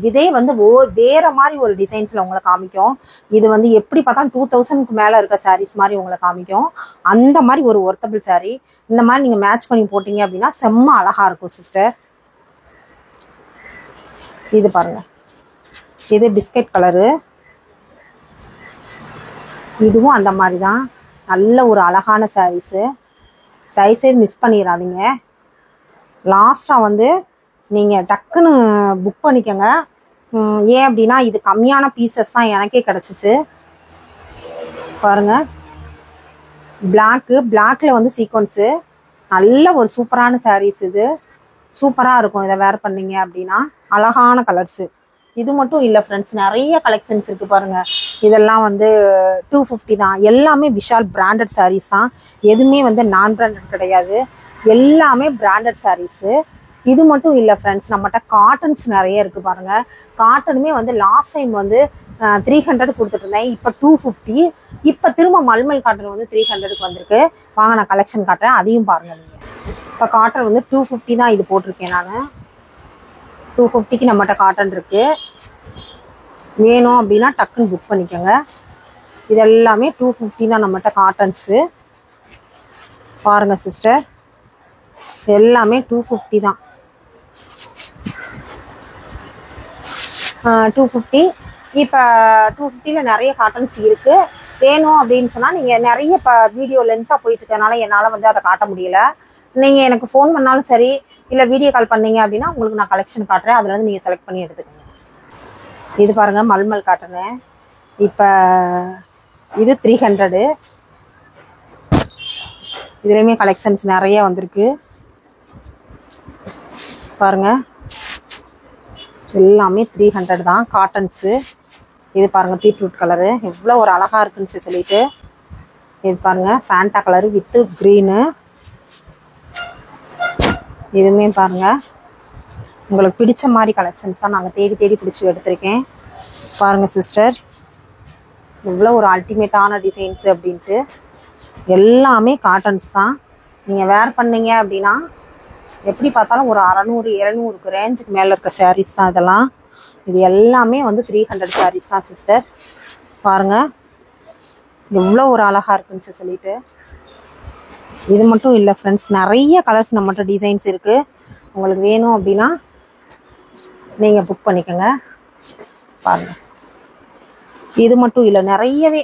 இதே வந்து வேறு மாதிரி ஒரு டிசைன்ஸில் உங்களை காமிக்கும். இது வந்து எப்படி பார்த்தாலும் 2000க்கு மேலே இருக்க சாரீஸ் மாதிரி உங்களை காமிக்கும். அந்த மாதிரி ஒரு ஒர்த்தபிள் சாரீ. இந்த மாதிரி நீங்கள் மேட்ச் பண்ணி போட்டிங்க அப்படின்னா செம்ம அழகாக இருக்கும் சிஸ்டர். இது பாருங்கள், இது பிஸ்கட் கலரு. இதுவும் அந்த மாதிரி தான், நல்ல ஒரு அழகான சாரீஸு. தயவுசெய்து மிஸ் பண்ணிடாதீங்க. லாஸ்ட்டாக வந்து நீங்கள் டக்குன்னு புக் பண்ணிக்கோங்க. ஏன் அப்படின்னா இது கம்மியான பீசஸ் தான் எனக்கே கிடச்சிச்சு. பாருங்கள், பிளாக்கில் வந்து சீக்வன்ஸு, நல்ல ஒரு சூப்பரான சாரீஸ். இது சூப்பராக இருக்கும். இதை வேர் பண்ணிங்க அப்படின்னா அழகான கலர்ஸு. இது மட்டும் இல்லை ஃப்ரெண்ட்ஸ், நிறைய கலெக்ஷன்ஸ் இருக்குது பாருங்கள். இதெல்லாம் வந்து 250 தான். எல்லாமே விஷால் பிராண்டட் சாரீஸ் தான். எதுவுமே வந்து நான் பிராண்டட் கிடையாது, எல்லாமே பிராண்டட் சாரீஸு. இது மட்டும் இல்லை ஃப்ரெண்ட்ஸ், நம்மகிட்ட காட்டன்ஸ் நிறைய இருக்குது பாருங்கள். காட்டனுமே வந்து லாஸ்ட் டைம் வந்து 300 கொடுத்துட்டு இருந்தேன், இப்போ 250. இப்போ திரும்ப மல்மல் காட்டன் வந்து 300க்கு வந்திருக்கு. வாங்க நான் கலெக்ஷன் காட்டுறேன், அதையும் பாருங்கள் நீங்கள். இப்போ காட்டன் வந்து 250 தான் இது போட்டிருக்கேன் நான். 250க்கு நம்மகிட்ட காட்டன் இருக்குது. வேணும் அப்படின்னா டக்குன்னு புக் பண்ணிக்கோங்க. இது எல்லாமே 250 தான் நம்மகிட்ட காட்டன்ஸு. பாருங்கள் சிஸ்டர், எல்லாமே 250 தான். 250. இப்போ 250ல் நிறைய காட்டன்ஸ் இருக்குது. வேணும் அப்படின்னு சொன்னால் நீங்கள் நிறைய இப்போ வீடியோ லென்த்தாக போயிட்டு இருக்கனால என்னால் வந்து அதை காட்ட முடியல. நீங்கள் எனக்கு ஃபோன் பண்ணாலும் சரி, இல்லை வீடியோ கால் பண்ணீங்க அப்படின்னா உங்களுக்கு நான் கலெக்ஷன் காட்டுறேன், அதுலேருந்து நீங்கள் செலக்ட் பண்ணி எடுத்துக்கோங்க. இது பாருங்கள், மல்மல் காட்டனு. இப்போ இது 300. இதுலேயுமே கலெக்ஷன்ஸ் நிறைய வந்திருக்கு பாருங்கள். எல்லாமே 300 தான் காட்டன்ஸு. இது பாருங்கள், பீட்ரூட் கலரு எவ்வளோ ஒரு அழகாக இருக்குன்னு சொல்லிட்டு. இது பாருங்கள், ஃபேண்டா கலரு வித்து க்ரீனு. இதுவுமே பாருங்கள், உங்களுக்கு பிடிச்ச மாதிரி கலெக்ஷன்ஸ் தான் நாங்கள் தேடி தேடி பிடிச்சி எடுத்திருக்கேன். பாருங்கள் சிஸ்டர், எவ்வளோ ஒரு அல்டிமேட்டான டிசைன்ஸு அப்படின்ட்டு. எல்லாமே காட்டன்ஸ் தான். நீங்கள் வேர் பண்ணீங்க அப்படின்னா எப்படி பார்த்தாலும் ஒரு 600-700 ரேஞ்சுக்கு மேலே இருக்க சாரீஸ் தான் இதெல்லாம். இது எல்லாமே வந்து 300 சாரீஸ் தான் சிஸ்டர். பாருங்கள் எவ்வளோ ஒரு அழகாக இருக்குன்னு சொல்லிட்டு. இது மட்டும் இல்லை ஃப்ரெண்ட்ஸ், நிறைய கலர்ஸ் நம்மகிட்ட டிசைன்ஸ் இருக்குது. உங்களுக்கு வேணும் அப்படின்னா நீங்கள் புக் பண்ணிக்கோங்க. பாருங்கள், இது மட்டும் இல்லை, நிறையவே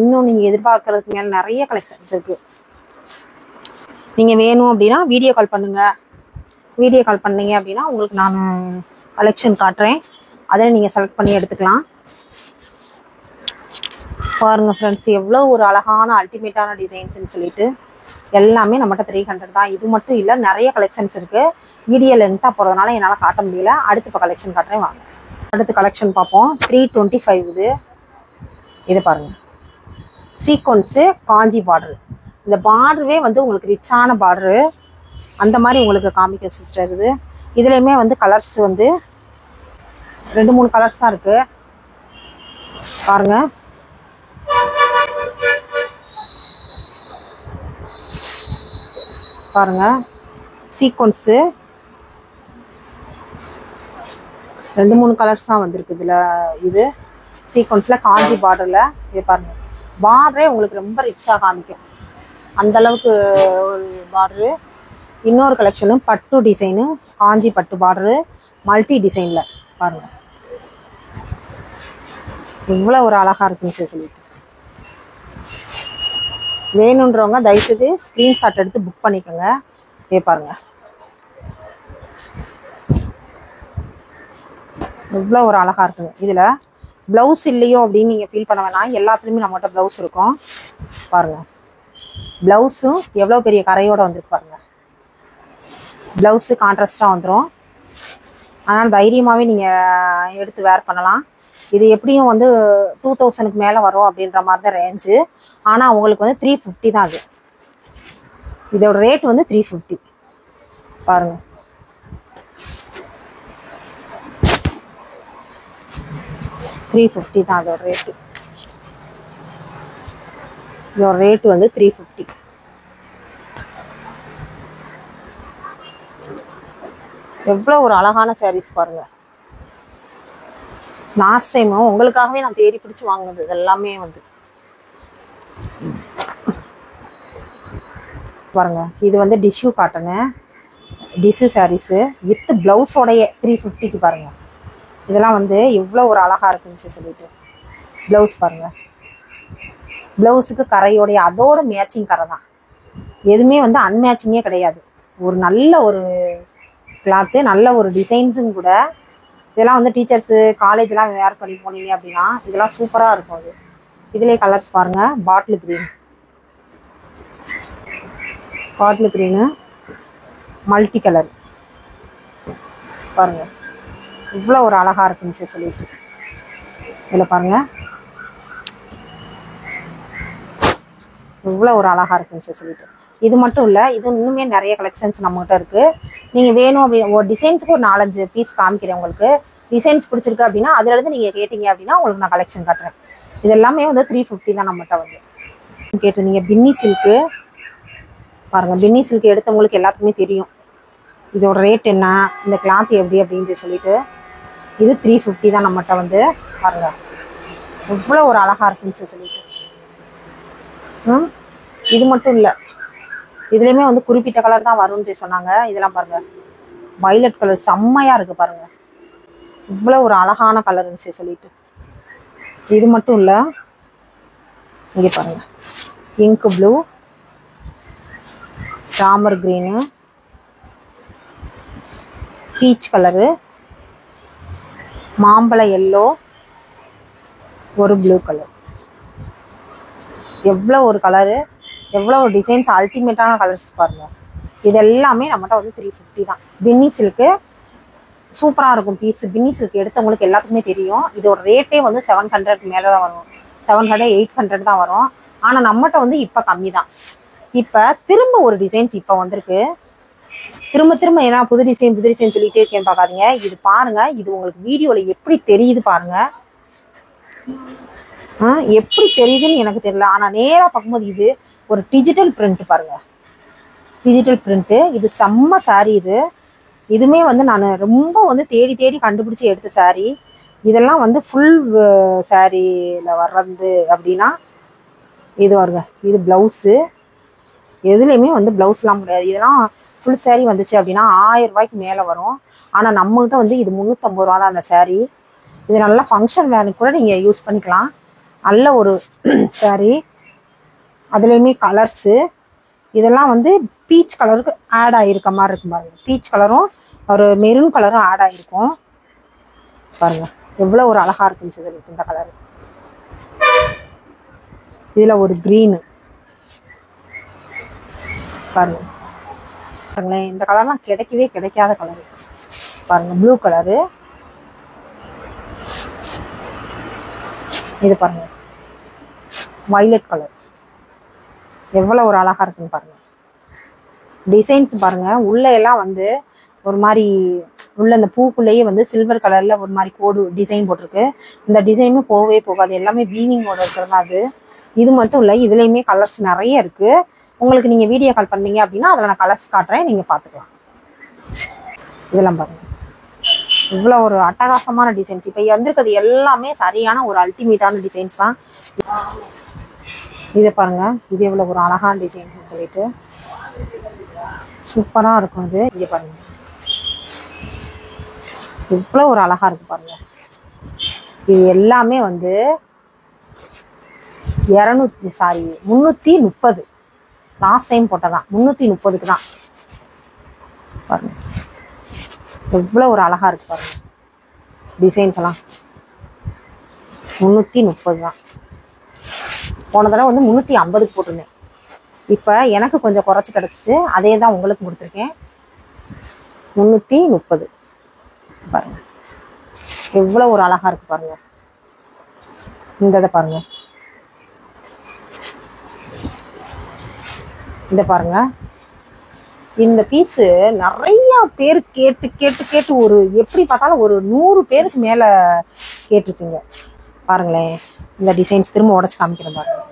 இன்னும் நீங்கள் எதிர்பார்க்கறதுக்கு மேலே நிறைய கலெக்ஷன்ஸ் இருக்குது. நீங்கள் வேணும் அப்படின்னா வீடியோ கால் பண்ணுங்கள். வீடியோ கால் பண்ணீங்க அப்படின்னா உங்களுக்கு நான் கலெக்ஷன் காட்டுறேன், அதில் நீங்கள் செலக்ட் பண்ணி எடுத்துக்கலாம். பாருங்கள் ஃப்ரெண்ட்ஸ், எவ்வளோ ஒரு அழகான அல்டிமேட்டான டிசைன்ஸ்ன்னு சொல்லிட்டு. எல்லாமே நம்மகிட்ட 300 தான். இது மட்டும் இல்லை, நிறைய கலெக்ஷன்ஸ் இருக்குது. வீடியோ லென்த்தாக போகிறதுனால என்னால் காட்ட முடியல. அடுத்து இப்போ கலெக்ஷன் காட்டுறேன் வாங்க. அடுத்து கலெக்ஷன் பார்ப்போம். 325 இது பாருங்கள், சீக்வன்ஸு காஞ்சி பார்டரு. இந்த பார்டருவே வந்து உங்களுக்கு ரிச்சான பார்டரு, அந்த மாதிரி உங்களுக்கு காமிக்கும் சிஸ்டர். இதுலேயுமே வந்து கலர்ஸ் வந்து 2-3 கலர்ஸ் தான் இருக்குது பாருங்கள். பாருங்கள், சீக்வன்ஸு 2-3 கலர்ஸ் தான் வந்திருக்கு இதில். இது சீக்வன்ஸில் காஞ்சி பார்டரில். இது பாருங்கள், பார்டரே உங்களுக்கு ரொம்ப ரிச்சாக காமிக்கும், அந்தளவுக்கு ஒரு பார்டரு. இன்னொரு கலெக்ஷனு பட்டு டிசைனு, காஞ்சி பட்டு பார்டரு மல்டி டிசைனில். பாருங்கள் இவ்வளோ ஒரு அழகாக இருக்குன்னு சொல்லிட்டு. வேணுன்றவங்க தயவுசெய்து ஸ்க்ரீன்ஷாட் எடுத்து புக் பண்ணிக்கோங்க. இதே பாருங்கள், இவ்வளோ ஒரு அழகாக இருக்குங்க. இதில் ப்ளவுஸ் இல்லையோ அப்படின்னு நீங்கள் ஃபீல் பண்ண வேணாம், எல்லாத்துலேயுமே நம்மகிட்ட ப்ளவுஸ் இருக்கும். பாருங்கள், ப்ளவுஸும் எவ்வளோ பெரிய கரையோடு வந்துருக்கு பாருங்கள். ப்ளவுஸு கான்ட்ராஸ்டாக வந்துடும், அதனால் தைரியமாகவே நீங்கள் எடுத்து வேர் பண்ணலாம். இது எப்படியும் வந்து 2000க்கு மேலே வரும் அப்படின்ற மாதிரி தான் ரேஞ்சு. ஆனால் உங்களுக்கு வந்து 350 தான் அது. இதோட ரேட் வந்து 350. பாருங்கள், $350 தான் அதோட ரேட்டு. இதோட ரேட் வந்து 350. எவ்வளோ ஒரு அழகான சாரீஸ் பாருங்க. லாஸ்ட் டைம் உங்களுக்காகவே நான் தேடி பிடிச்சி வாங்கினது இதெல்லாமே வந்து பாருங்க. இது வந்து tissue cotton, tissue saris with பிளவுஸோடைய 350க்கு பாருங்க. இதெல்லாம் வந்து எவ்வளோ ஒரு அழகா இருக்குன்னு சொல்லிட்டு பிளவுஸ் பாருங்க. பிளவுஸுக்கு கரையோடைய அதோட மேட்சிங் கரை தான், எதுவுமே வந்து அன்மேட்சிங்கே கிடையாது. ஒரு நல்ல ஒரு கிளாத்து, நல்ல ஒரு டிசைன்ஸும் கூட. இதெல்லாம் வந்து டீச்சர்ஸு காலேஜ்லாம் வேர் பண்ணி போனீங்க அப்படின்னா இதெல்லாம் சூப்பராக இருக்கும். அது இதுலேயே கலர்ஸ் பாருங்கள். பாட்டில் க்ரீனு, மல்டி கலர் பாருங்கள். இவ்வளோ ஒரு அழகாக இருக்குன்னு சொல்லிட்டு இதில் பாருங்கள் இவ்வளோ ஒரு அழகாக இருக்குன்னு சொல்லிட்டு. இது மட்டும் இல்லை, இது இன்னுமே நிறைய கலெக்ஷன்ஸ் நம்மகிட்ட இருக்குது. நீங்கள் வேணும் அப்படின்னு ஒரு டிசைன்ஸுக்கு ஒரு 4-5 பீஸ் காமிக்கிறேன். உங்களுக்கு டிசைன்ஸ் பிடிச்சிருக்கு அப்படின்னா அதுலேருந்து நீங்கள் கேட்டிங்க அப்படின்னா உங்களுக்கு நான் கலெக்ஷன் காட்டுறேன். இது எல்லாமே வந்து 350 தான் நம்மகிட்ட வந்து. கேட்டிருந்தீங்க பின்னி சில்க்கு பாருங்கள். பின்னி சில்க் எடுத்தவங்களுக்கு எல்லாத்துக்குமே தெரியும் இதோட ரேட் என்ன, இந்த கிளாத் எப்படி அப்படின்னு சொல்லிட்டு. இது 350 தான் நம்மகிட்ட வந்து. பாருங்கள் எவ்வளோ ஒரு அழகாக இருக்குன்னு சொல்லிட்டு. இது மட்டும் இல்லை, இதுலேயுமே வந்து குறிப்பிட்ட கலர் தான் வரும்னு சொன்னாங்க. இதெல்லாம் பாருங்கள் வயலட் கலர் செம்மையாக இருக்குது பாருங்கள். இவ்வளோ ஒரு அழகான கலர்னு சொல்லிட்டு. இது மட்டும் இல்லை, இங்கே பாருங்கள் ink blue, Ramar green, peach colour, மாம்பழ எல்லோ, ஒரு ப்ளூ கலர். எவ்வளோ ஒரு கலரு, எவ்வளோ ஒரு டிசைன்ஸ், அல்டிமேட்டான கலர்ஸ் பாருங்கள். இது எல்லாமே நம்மகிட்ட வந்து 350 தான். பின்னி சில்க்கு சூப்பராக இருக்கும் பீஸ். பின்னி சில்க் எடுத்தவங்களுக்கு எல்லாத்துக்குமே தெரியும். இதோட ரேட்டே வந்து 700 மேலே தான் வரும். 700-800 தான் வரும். ஆனால் நம்மகிட்ட வந்து இப்போ கம்மி தான். இப்போ திரும்ப ஒரு டிசைன்ஸ் இப்போ வந்திருக்கு. திரும்ப ஏன்னா புது டிசைன் சொல்லிகிட்டே இருக்கேன்னு பார்க்காதீங்க. இது பாருங்கள், இது உங்களுக்கு வீடியோவில் எப்படி தெரியுது பாருங்கள். எப்படி தெரியுதுன்னு எனக்கு தெரியல, ஆனால் நேராக பார்க்கும்போது இது ஒரு டிஜிட்டல் பிரிண்ட் பாருங்கள். Digital print. இது செம்ம சாரீ. இதுவுமே வந்து நான் ரொம்ப வந்து தேடி கண்டுபிடிச்சி எடுத்த சாரீ. இதெல்லாம் வந்து ஃபுல் சாரியில் வர்றது அப்படின்னா இது வருங்க. இது ப்ளவுஸு. எதுலேயுமே வந்து ப்ளவுஸ்லாம் முடியாது. இதெல்லாம் ஃபுல் சாரீ வந்துச்சு அப்படின்னா 1000 ரூபாய்க்கு மேலே வரும். ஆனால் நம்மகிட்ட வந்து இது 350 ரூபா தான் அந்த சாரீ. இது நல்லா ஃபங்க்ஷன் வேருக்கு கூட நீங்கள் யூஸ் பண்ணிக்கலாம். நல்ல ஒரு சாரீ. அதுலேயுமே கலர்ஸு இதெல்லாம் வந்து பீச் கலருக்கு ஆட் ஆகிருக்க மாதிரி இருக்கும் பாருங்கள். பீச் கலரும் ஒரு மெரூன் கலரும் ஆட் ஆகிருக்கும் பாருங்கள். எவ்வளோ ஒரு அழகாக இருக்குன்னு சொல்லிட்டு இந்த கலரு. இதில் ஒரு க்ரீனு பாருங்கள். பாருங்களேன், இந்த கலர்லாம் கிடைக்காத கலரு பாருங்கள். Blue colour. இது பாருங்கள் வயலட் கலர். எவ்வளோ ஒரு அழகாக இருக்குன்னு பாருங்கள். டிசைன்ஸ் பாருங்கள். உள்ளே எல்லாம் வந்து ஒரு மாதிரி உள்ள இந்த பூக்குள்ளேயே வந்து சில்வர் கலரில் ஒரு மாதிரி கோடு டிசைன் போட்டிருக்கு. இந்த டிசைனுமே போகவே போகாது. எல்லாமே வீவிங்கோட இருக்கிறது தான் அது. இது மட்டும் இல்லை, இதுலேயுமே கலர்ஸ் நிறைய இருக்குது. உங்களுக்கு நீங்கள் வீடியோ கால் பண்ணீங்க அப்படின்னா அதில் நான் கலர்ஸ் காட்டுறேன், நீங்கள் பார்த்துக்கலாம். இதெல்லாம் பாருங்கள் இவ்வளோ ஒரு அட்டகாசமான டிசைன்ஸ். இப்போ வந்திருக்கிறது எல்லாமே சரியான ஒரு அல்டிமேட்டான டிசைன்ஸ் தான். இதை பாருங்கள், இது எவ்வளோ ஒரு அழகான டிசைன்ஸ்னு சொல்லிட்டு சூப்பராக இருக்கும். இது இங்கே பாருங்கள் இவ்வளோ ஒரு அழகாக இருக்குது பாருங்கள். இது எல்லாமே வந்து 330 லாஸ்ட் டைம் போட்டதான். 330க்கு தான் பாருங்க. எவ்வளோ ஒரு அழகாக இருக்குது பாருங்கள். டிசைன்ஸ் எல்லாம் 330 தான். போன தடவை வந்து 350க்கு போட்டிருந்தேன். இப்போ எனக்கு கொஞ்சம் குறைச்சி கிடச்சிச்சு, அதே தான் உங்களுக்கு கொடுத்துருக்கேன். 330 பாருங்கள். எவ்வளோ ஒரு அழகாக இருக்குது பாருங்கள். இந்த இதை பாருங்கள். இதை பாருங்கள். இந்த பீஸு நிறையா பேர் கேட்டு ஒரு எப்படி பார்த்தாலும் ஒரு 100 பேருக்கு மேலே கேட்டிருப்பீங்க. பாருங்களேன், இந்த டிசைன்ஸ் திரும்ப உடச்சி காமிக்கிறேன் பாருங்கள்.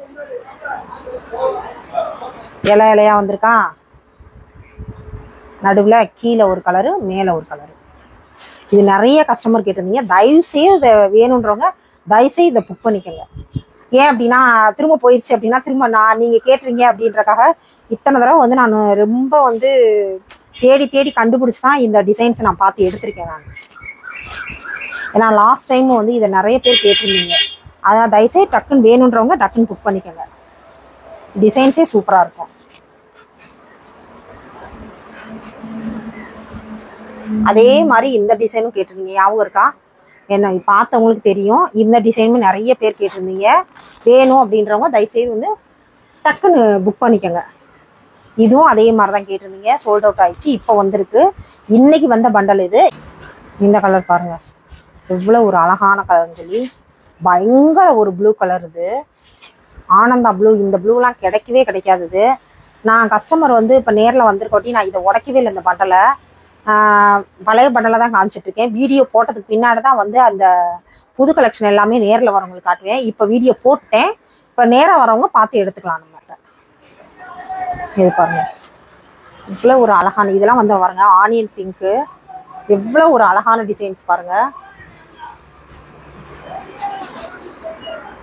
இலை இலையா வந்திருக்கா. நடுவில் கீழே ஒரு கலரு, மேலே ஒரு கலரு. இது நிறைய கஸ்டமர் கேட்டிருந்தீங்க. தயவுசெய்து இதை வேணுன்றவங்க தயவுசெய்து இதை புக் பண்ணிக்கோங்க. ஏன் அப்படின்னா திரும்ப போயிடுச்சு அப்படின்னா திரும்ப நீங்கள் கேட்டுறீங்க அப்படின்றக்காக இத்தனை தடவை வந்து நான் ரொம்ப வந்து தேடி தேடி கண்டுபிடிச்சி தான் இந்த டிசைன்ஸை நான் பார்த்து எடுத்திருக்கேன் நான். ஏன்னா லாஸ்ட் டைம் வந்து இதை நிறைய பேர் கேட்டிருந்தீங்க. அதான் தயவுசெய்து டக்குன்னு வேணுன்றவங்க டக்குன்னு புக் பண்ணிக்கோங்க. டிசைன்ஸே சூப்பராக இருக்கும். அதே மாதிரி இந்த டிசைனும் கேட்டிருந்தீங்க, ஞாபகம் இருக்கா? என்ன பார்த்தவங்களுக்கு தெரியும். இந்த டிசைனும் நிறைய பேர் கேட்டிருந்தீங்க. வேணும் அப்படின்றவங்க தயவுசெய்து வந்து டக்குன்னு புக் பண்ணிக்கோங்க. இதுவும் அதே மாதிரி தான் கேட்டிருந்தீங்க. சோல்ட் அவுட் ஆயிடுச்சு. இப்போ வந்திருக்கு. இன்னைக்கு வந்த பண்டல் இது. இந்த கலர் பாருங்க, எவ்வளோ ஒரு அழகான கலர்னு சொல்லி. பயங்கர ஒரு ப்ளூ கலர் இது, ஆனந்தா ப்ளூ. இந்த ப்ளூலாம் கிடைக்கவே கிடைக்காது. நான் கஸ்டமர் வந்து இப்போ நேரில் வந்திருக்கோட்டி நான் இதை உடைக்கவே இல்லை. இந்த பண்டலை பழைய பண்டலை தான் காமிச்சிட்ருக்கேன். வீடியோ போட்டதுக்கு பின்னாடி தான் வந்து அந்த புது கலெக்ஷன் எல்லாமே நேரில் வரவங்களுக்கு காட்டுவேன். இப்போ வீடியோ போட்டேன். இப்போ நேராக வரவங்க பார்த்து எடுத்துக்கலாம் நம்மகிட்ட. இது பாருங்க, இவ்வளோ ஒரு அழகான இதெல்லாம் வந்து பாருங்க. ஆனியன் பிங்க்கு, எவ்வளோ ஒரு அழகான டிசைன்ஸ் பாருங்க.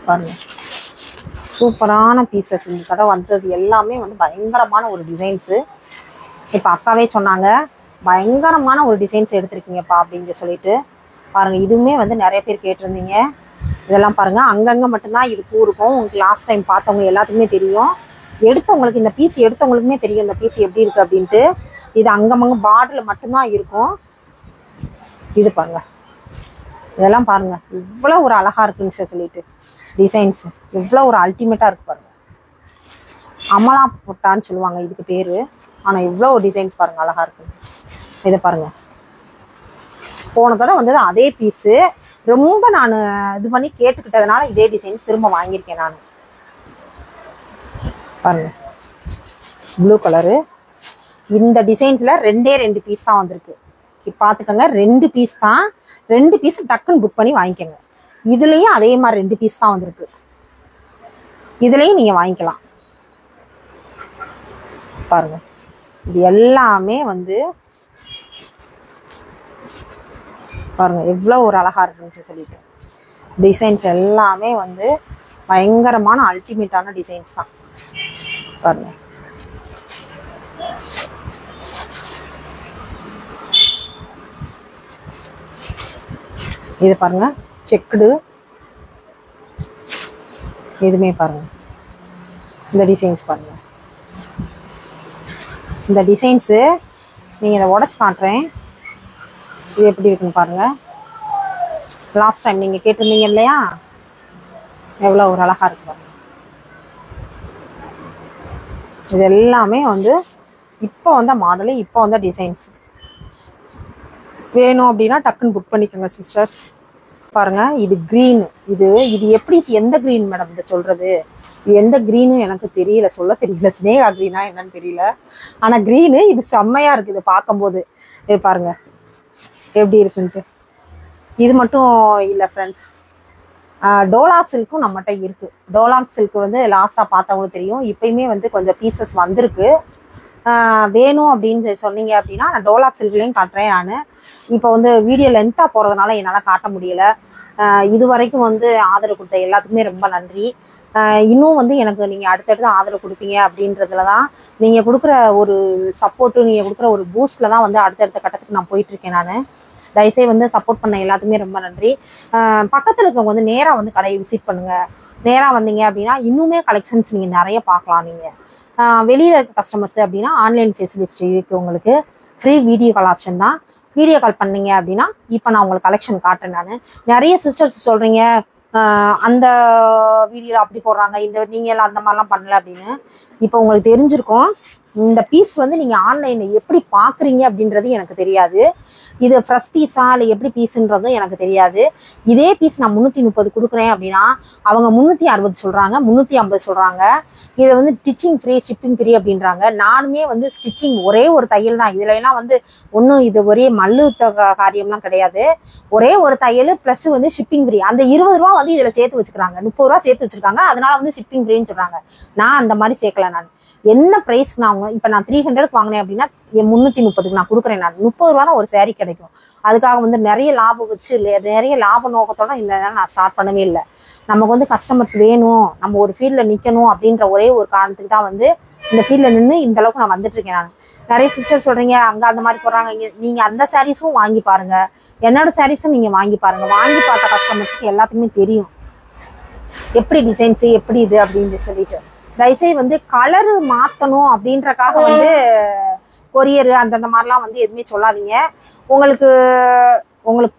பாருங்க, சூப்பரான பீசஸ். இந்த தடவை வந்தது எல்லாமே வந்து பயங்கரமான ஒரு டிசைன்ஸு. இப்போ அக்காவே சொன்னாங்க, பயங்கரமான ஒரு டிசைன்ஸ் எடுத்திருக்கீங்கப்பா அப்படின்னு சொல்லிட்டு. பாருங்க, இதுவுமே வந்து நிறைய பேர் கேட்டிருந்தீங்க. இதெல்லாம் பாருங்க, அங்கங்கே மட்டும்தான் இது பூ இருக்கும். உங்களுக்கு லாஸ்ட் டைம் பார்த்தவங்க எல்லாத்துக்குமே தெரியும். எடுத்தவங்களுக்கு, இந்த பீஸ் எடுத்தவங்களுக்குமே தெரியும் இந்த பீஸ் எப்படி இருக்கு அப்படின்ட்டு. இது அங்கமங்க பார்டர்ல மட்டும்தான் இருக்கும். இது பாருங்க, இதெல்லாம் பாருங்க, இவ்வளோ ஒரு அழகா இருக்குன்னு சொல்லிட்டு டிசைன்ஸ் எவ்வளோ ஒரு அல்டிமேட்டா இருக்கு பாருங்க. அமலா புட்டான்னு சொல்லுவாங்க இதுக்கு பேரு. ஆனால் இவ்வளோ டிசைன்ஸ் பாருங்க, அழகா இருக்கு. இதை பாருங்க, போன தடவை வந்தது அதே பீஸு. ரொம்ப நான் இது பண்ணி கேட்டுக்கிட்டதுனால இதே டிசைன்ஸ் திரும்ப வாங்கியிருக்கேன் நான். பாருங்க, ப்ளூ கலரு. இந்த டிசைன்ஸ்ல 2 பீஸ் தான் வந்திருக்கு. பார்த்துக்கோங்க, 2 பீஸ் தான். 2 பீஸ் டக்குன்னு புக் பண்ணி வாங்கிக்கோங்க. இதுலயும் அதே மாதிரி 2 பீஸ் தான் வந்திருக்கு. இதுலயும் நீங்க வாங்கிக்கலாம். பாருங்க, இது எல்லாமே வந்து பாருங்க எவ்வளோ ஒரு அழகா இருக்குன்னு சொல்லிட்டு. டிசைன்ஸ் எல்லாமே வந்து பயங்கரமான அல்டிமேட்டான டிசைன்ஸ் தான். பாருங்க, இது பாருங்க, செக்குடு. இதுமே பாருங்க, இந்த டிசைன்ஸ் பாருங்க. இந்த டிசைன்ஸு நீங்கள் இதை உடச்சி காட்டுறேன். இது எப்படி இருக்குன்னு பாருங்க. லாஸ்ட் டைம் நீங்கள் கேட்டிருந்தீங்க இல்லையா, எவ்வளோ ஒரு அழகா இருக்கு பாருங்க. இது எல்லாமே வந்து இப்போ வந்த மாடலு, இப்போ வந்த டிசைன்ஸ். வேணும் அப்படின்னா டக்குன்னு புக் பண்ணிக்கோங்க சிஸ்டர்ஸ். பாருங்க, இது க்ரீன். இது எப்படி, எந்த க்ரீன் மேடம் இதை சொல்றது? இது எந்த க்ரீனு எனக்கு தெரியல, சொல்ல தெரியல. ஸ்னேகா க்ரீனா என்னன்னு தெரியல. ஆனால் க்ரீனு இது செம்மையா இருக்குது பார்க்கும்போது. இது பாருங்க எப்படி இருக்குன்ட்டு. இது மட்டும் இல்லை ஃப்ரெண்ட்ஸ், டோலா சில்க்கும் நம்மகிட்ட இருக்கு. டோலா சில்க் வந்து லாஸ்ட்டாக பார்த்தவங்களுக்கு தெரியும். இப்பயுமே வந்து கொஞ்சம் பீசஸ் வந்திருக்கு. வேணும் அப்படின்னு சொன்னீங்க அப்படின்னா நான் டோலா சில்க்லேயும் காட்டுறேன். நான் இப்போ வந்து வீடியோ லென்த்தாக போகிறதுனால என்னால் காட்ட முடியலை. இது வரைக்கும் வந்து ஆதரவு கொடுத்த எல்லாத்துக்குமே ரொம்ப நன்றி. இன்னும் வந்து எனக்கு நீங்கள் அடுத்தடுத்து ஆதரவு கொடுப்பீங்க அப்படின்றதுல தான், நீங்கள் கொடுக்குற ஒரு சப்போர்ட்டு, நீங்கள் கொடுக்குற ஒரு பூஸ்டில் தான் வந்து அடுத்தடுத்த கட்டத்துக்கு நான் போயிட்டுருக்கேன். நான் தயவுசெய்து வந்து சப்போர்ட் பண்ண எல்லாத்துக்குமே ரொம்ப நன்றி. பக்கத்தில் இருக்கவங்க வந்து நேராக வந்து கடையை விசிட் பண்ணுங்கள். நேராக வந்தீங்க அப்படின்னா இன்னுமே கலெக்ஷன்ஸ் நீங்கள் நிறைய பார்க்கலாம். நீங்கள் வெளியில் இருக்க கஸ்டமர்ஸ் அப்படின்னா ஆன்லைன் ஃபெசிலிட்டி இருக்குது. உங்களுக்கு ஃப்ரீ வீடியோ கால் ஆப்ஷன் தான். வீடியோ கால் பண்ணீங்க அப்படின்னா இப்போ நான் உங்களுக்கு கலெக்ஷன் காட்டுறேன். நான் நிறைய சிஸ்டர்ஸ் சொல்கிறீங்க அந்த வீடியோவில் அப்படி போடுறாங்க, இந்த நீங்கள் எல்லாம் அந்த மாதிரிலாம் பண்ணல அப்படின்னு. இப்போ உங்களுக்கு தெரிஞ்சிருக்கும். இந்த பீஸ் வந்து நீங்கள் ஆன்லைனில் எப்படி பார்க்குறீங்க அப்படின்றது எனக்கு தெரியாது. இது ஃப்ரெஷ் பீஸா இல்லை எப்படி பீஸுன்றதும் எனக்கு தெரியாது. இதே பீஸ் நான் 330 கொடுக்குறேன் அப்படின்னா அவங்க 360 சொல்கிறாங்க, 350 சொல்கிறாங்க. இதை வந்து ஸ்டிச்சிங் ஃப்ரீ, ஷிப்பிங் ஃப்ரீ அப்படின்றாங்க. நானுமே வந்து ஸ்டிச்சிங் ஒரே ஒரு தையல் தான், இதுல எல்லாம் வந்து ஒன்றும் இது ஒரே மல்லு காரியம்லாம் கிடையாது. ஒரே ஒரு தையல் ப்ளஸ் வந்து ஷிப்பிங் ஃப்ரீ. அந்த 20 ரூபா வந்து இதில் சேர்த்து வச்சுக்கிறாங்க, 30 ரூபா சேர்த்து வச்சிருக்காங்க. அதனால வந்து ஷிப்பிங் ஃப்ரீன்னு சொல்கிறாங்க. நான் அந்த மாதிரி சேர்க்கல. நான் என்ன ப்ரைஸ்க்கு நான் இப்போ நான் 300க்கு வாங்கினேன் அப்படின்னா 330க்கு நான் கொடுக்குறேன். நான் 30 ரூபா தான் ஒரு சேரீ கிடைக்கும். அதுக்காக வந்து நிறைய லாபம் வச்சு நிறைய லாப நோக்கத்தோட இந்த நான் ஸ்டார்ட் பண்ணவே இல்லை. நமக்கு வந்து கஸ்டமர்ஸ் வேணும், நம்ம ஒரு ஃபீல்டில் நிற்கணும் அப்படின்ற ஒரே ஒரு காரணத்துக்கு தான் வந்து இந்த ஃபீல்டில் நின்று இந்த அளவுக்கு நான் வந்துட்டு இருக்கேன். நான் நிறைய சிஸ்டர் சொல்றீங்க அங்கே அந்த மாதிரி போடுறாங்க, நீங்கள் அந்த சாரீஸும் வாங்கி பாருங்க, என்னோட சாரீஸும் நீங்கள் வாங்கி பாருங்க. வாங்கி பார்த்த கஸ்டமர்ஸ்க்கு எல்லாத்துக்குமே தெரியும் எப்படி டிசைன்ஸு எப்படி இது அப்படின்னு சொல்லிட்டு. தயவுசெய்து வந்து கலரு மாற்றணும் அப்படின்றக்காக வந்து கொரியர் அந்தந்த மாதிரிலாம் வந்து எதுவுமே சொல்லாதீங்க. உங்களுக்கு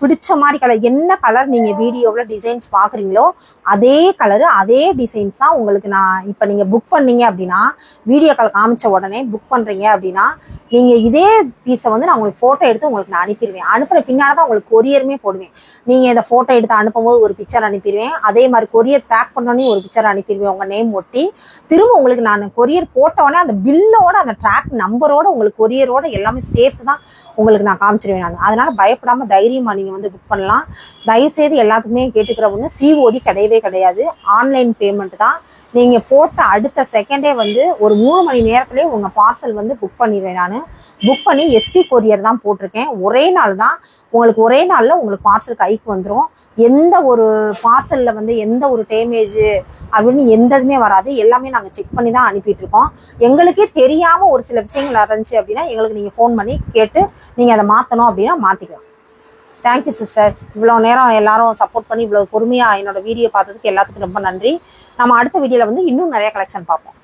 பிடிச்ச மாதிரி கலர், என்ன கலர் நீங்கள் வீடியோவில் டிசைன்ஸ் பார்க்குறீங்களோ அதே கலரு அதே டிசைன்ஸ் தான் உங்களுக்கு. நான் இப்போ நீங்கள் புக் பண்ணீங்க அப்படின்னா வீடியோ கால் காமிச்ச உடனே புக் பண்ணுறீங்க அப்படின்னா நீங்கள் இதே பீஸை வந்து நான் உங்களுக்கு ஃபோட்டோ எடுத்து உங்களுக்கு நான் அனுப்பிடுவேன். அனுப்புகிற பின்னாடி தான் உங்களுக்கு கொரியருமே போடுவேன். நீங்கள் இந்த ஃபோட்டோ எடுத்து அனுப்பும்போது ஒரு பிக்சர் அனுப்பிடுவேன், அதே மாதிரி கொரியர் பேக் பண்ணோன்னே ஒரு பிக்சர் அனுப்பிடுவேன் உங்கள் நேம் ஒட்டி. திரும்ப உங்களுக்கு நான் கொரியர் போட்டோடனே அந்த பில்லோட அந்த ட்ராக் நம்பரோட உங்களுக்கு கொரியரோட எல்லாமே சேர்த்து தான் உங்களுக்கு நான் காமிச்சிருவேன். நான் அதனால பயப்படாமல் தைரியமா நீங்கள் வந்து புக் பண்ணலாம். தயவுசெய்து எல்லாத்துக்குமே கேட்டுக்கிற ஒன்று, சிஓடி கிடையவே கிடையாது, ஆன்லைன் பேமெண்ட் தான். நீங்கள் போட்ட அடுத்த செகண்டே வந்து ஒரு 3 மணி நேரத்துலேயே உங்கள் பார்சல் வந்து புக் பண்ணிடுவேன். நான் புக் பண்ணி எஸ்டி கொரியர் தான் போட்டிருக்கேன். ஒரே நாள் தான் உங்களுக்கு, ஒரே நாளில் உங்களுக்கு பார்சல் கைக்கு வந்துடும். எந்த ஒரு பார்சலில் வந்து எந்த ஒரு டேமேஜ் அப்படின்னு எந்த இதுவுமே வராது. எல்லாமே நாங்கள் செக் பண்ணி தான் அனுப்பிட்டு இருக்கோம். எங்களுக்கே தெரியாமல் ஒரு சில விஷயங்கள் இருந்துச்சு அப்படின்னா எங்களுக்கு நீங்கள் ஃபோன் பண்ணி கேட்டு நீங்கள் அதை மாற்றணும் அப்படின்னா மாற்றிக்கலாம். Thank you sister. இவ்வளோ நேரம் எல்லாரும் சப்போர்ட் பண்ணி இவ்வளோ பொறுமையாக என்னோட வீடியோ பார்த்ததுக்கு எல்லாத்துக்கும் ரொம்ப நன்றி. நம்ம அடுத்த வீடியோவில் வந்து இன்னும் நிறைய கலெக்ஷன் பார்ப்போம்.